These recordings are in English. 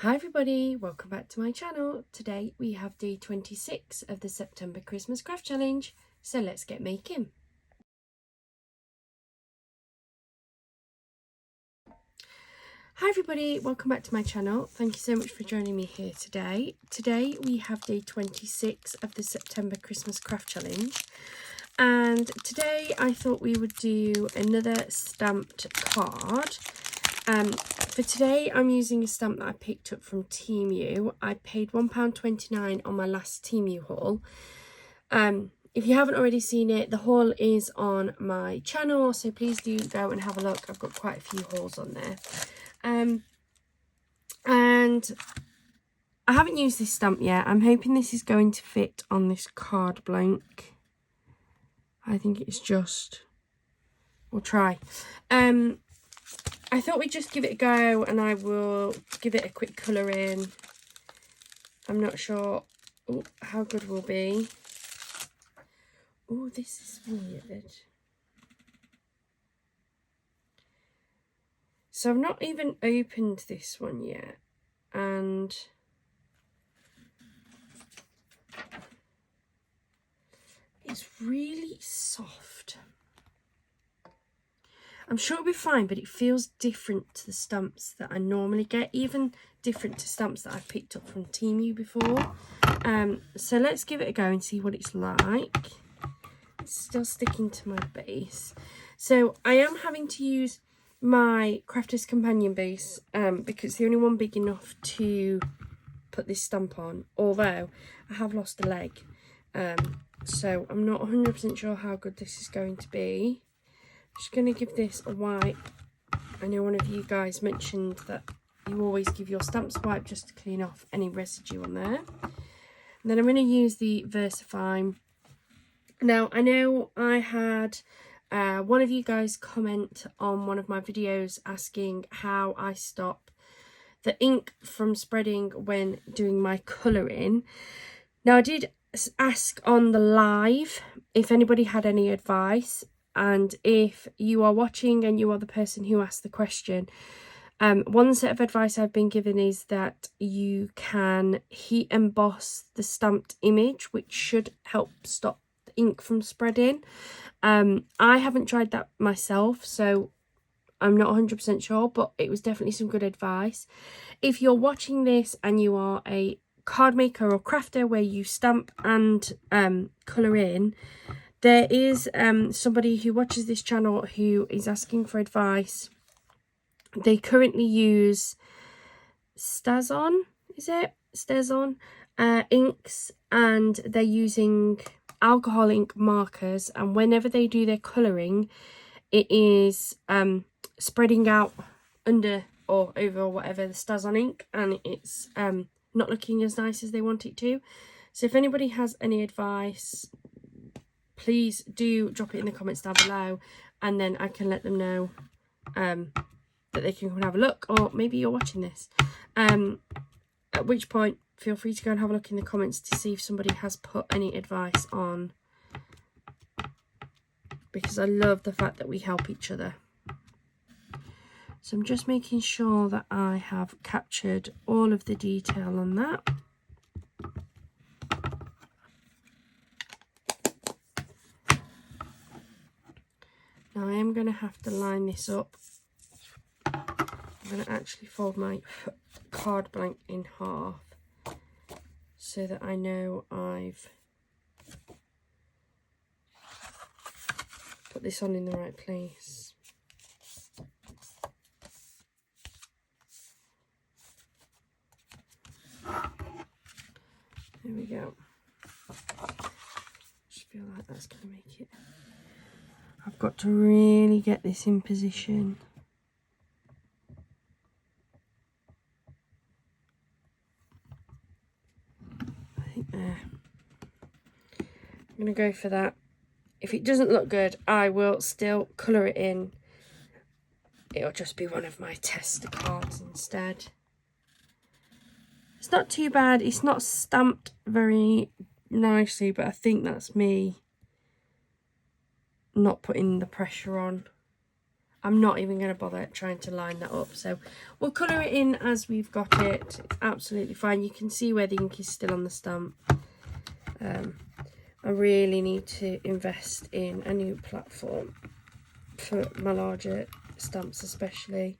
Hi everybody, welcome back to my channel. Today we have day 26 of the September Christmas Craft Challenge, so let's get making. Hi everybody, welcome back to my channel. Thank you so much for joining me here today. Today we have day 26 of the September Christmas Craft Challenge, and today I thought we would do another stamped card. For today I'm using a stamp that I picked up from Temu. I paid £1.29 on my last Temu haul. If you haven't already seen it, the haul is on my channel, so please do go and have a look. I've got quite a few hauls on there. And I haven't used this stamp yet. I'm hoping this is going to fit on this card blank. I think it's just, we'll try. I thought we'd just give it a go and I will give it a quick colour in. I'm not sure how good will be. Oh, this is weird. So I've not even opened this one yet, and it's really soft. I'm sure it'll be fine, but it feels different to the stamps that I normally get, even different to stamps that I've picked up from Temu before. So let's give it a go and see what it's like. It's still sticking to my base. So I am having to use my Crafters Companion base because it's the only one big enough to put this stamp on, although I have lost a leg. So I'm not 100% sure how good this is going to be. I'm just going to give this a wipe. I know one of you guys mentioned that you always give your stamps a wipe just to clean off any residue on there. And then I'm going to use the VersaFine. Now, I know I had one of you guys comment on one of my videos asking how I stop the ink from spreading when doing my colouring. Now, I did ask on the live if anybody had any advice, and if you are watching and you are the person who asked the question, one set of advice I've been given is that you can heat emboss the stamped image, which should help stop the ink from spreading. I haven't tried that myself, so I'm not 100% sure, but it was definitely some good advice. If you're watching this and you are a card maker or crafter where you stamp and colour in, there is somebody who watches this channel who is asking for advice. They currently use StazOn, is it? StazOn inks, and they're using alcohol ink markers, and whenever they do their colouring, it is spreading out under or over or whatever the StazOn ink, and it's not looking as nice as they want it to. So if anybody has any advice, please do drop it in the comments down below, and then I can let them know that they can come and have a look, or maybe you're watching this. At which point, feel free to go and have a look in the comments to see if somebody has put any advice on, because I love the fact that we help each other. So I'm just making sure that I have captured all of the detail on that. Now I am going to have to line this up. I'm going to actually fold my card blank in half so that I know I've put this on in the right place. There we go. Just feel like that's going to make it. I've got to really get this in position. I think there. I'm going to go for that. If it doesn't look good, I will still colour it in. It'll just be one of my tester cards instead. It's not too bad. It's not stamped very nicely, but I think that's me not putting the pressure on. I'm not even going to bother trying to line that up. So we'll colour it in as we've got it. It's absolutely fine. You can see where the ink is still on the stamp. I really need to invest in a new platform for my larger stamps especially.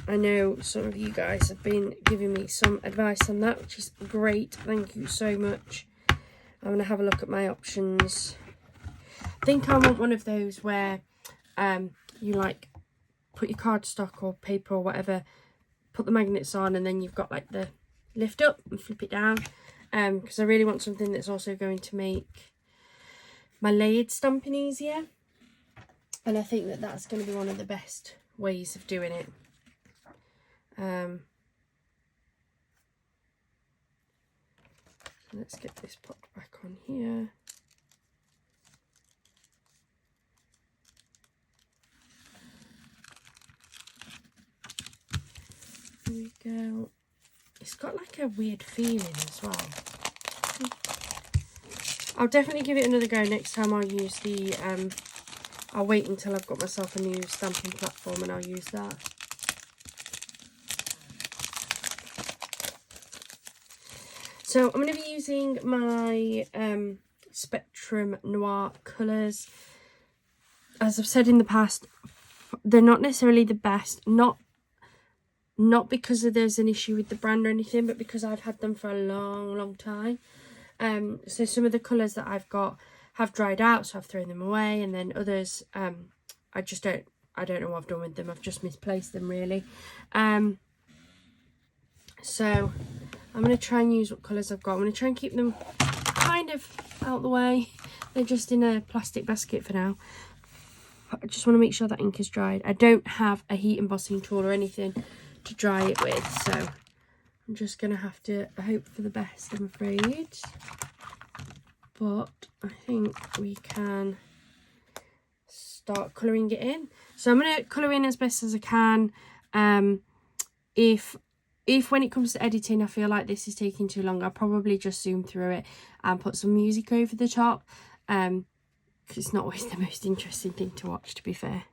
I know some of you guys have been giving me some advice on that, which is great. Thank you so much. I'm going to have a look at my options. I think I want one of those where you like put your cardstock or paper or whatever, put the magnets on, and then you've got like the lift up and flip it down. Because I really want something that's also going to make my layered stamping easier. And I think that that's going to be one of the best ways of doing it. Let's get this popped back on here. There we go. It's got like a weird feeling as well. I'll definitely give it another go next time. I'll use the I'll wait until I've got myself a new stamping platform and I'll use that. So I'm going to be using my Spectrum Noir colours. As I've said in the past, they're not necessarily the best, not because there's an issue with the brand or anything, but because I've had them for a long time. So some of the colours that I've got have dried out, so I've thrown them away, and then others I don't know what I've done with them. I've just misplaced them really. So I'm going to try and use what colours I've got. I'm going to try and keep them kind of out the way. They're just in a plastic basket for now. I just want to make sure that ink is dried. I don't have a heat embossing tool or anything to dry it with, so I'm just going to have to hope for the best, I'm afraid. But I think we can start colouring it in. So I'm going to colour in as best as I can. If when it comes to editing I feel like this is taking too long, I'll probably just zoom through it and put some music over the top, because it's not always the most interesting thing to watch, to be fair.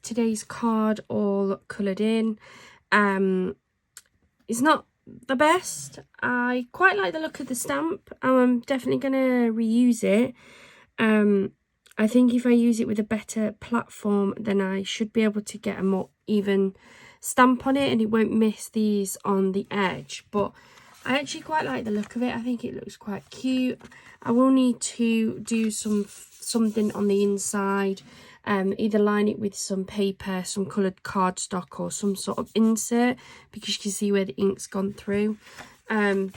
today's card all coloured in. It's not the best. I quite like the look of the stamp. I'm definitely going to reuse it. I think if I use it with a better platform, then I should be able to get a more even stamp on it and it won't miss these on the edge. But I actually quite like the look of it. I think it looks quite cute. I will need to do something on the inside, either line it with some paper, some coloured cardstock or some sort of insert, because you can see where the ink's gone through. But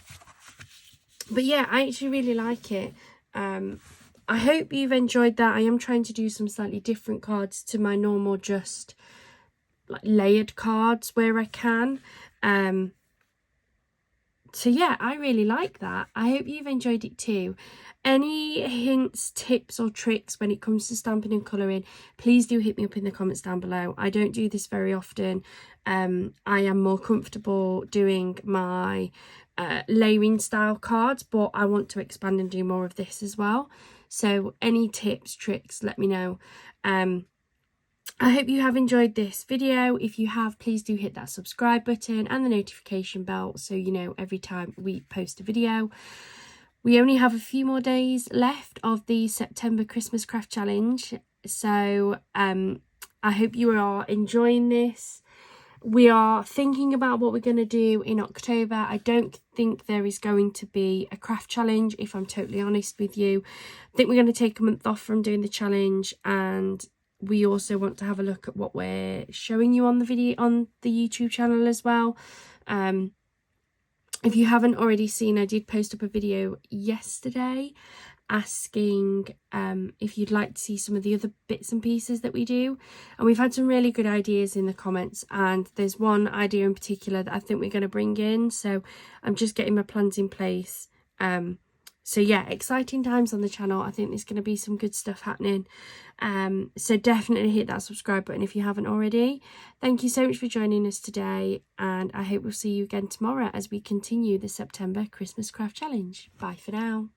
yeah, I actually really like it. I hope you've enjoyed that. I am trying to do some slightly different cards to my normal just like layered cards where I can. So yeah, I really like that. I hope you've enjoyed it too. Any hints, tips or tricks when it comes to stamping and colouring, please do hit me up in the comments down below. I don't do this very often. I am more comfortable doing my layering style cards, but I want to expand and do more of this as well. So any tips, tricks, let me know. I hope you have enjoyed this video. If you have, please do hit that subscribe button and the notification bell so you know every time we post a video. We only have a few more days left of the September Christmas Craft Challenge, so I hope you are enjoying this. We are thinking about what we're going to do in October. I don't think there is going to be a craft challenge, if I'm totally honest with you. I think we're going to take a month off from doing the challenge, and we also want to have a look at what we're showing you on the video on the YouTube channel as well. If you haven't already seen, I did post up a video yesterday asking if you'd like to see some of the other bits and pieces that we do, and we've had some really good ideas in the comments, and there's one idea in particular that I think we're going to bring in, so I'm just getting my plans in place. So yeah, exciting times on the channel. I think there's going to be some good stuff happening. So definitely hit that subscribe button if you haven't already. Thank you so much for joining us today, and I hope we'll see you again tomorrow as we continue the September Christmas Craft Challenge. Bye for now.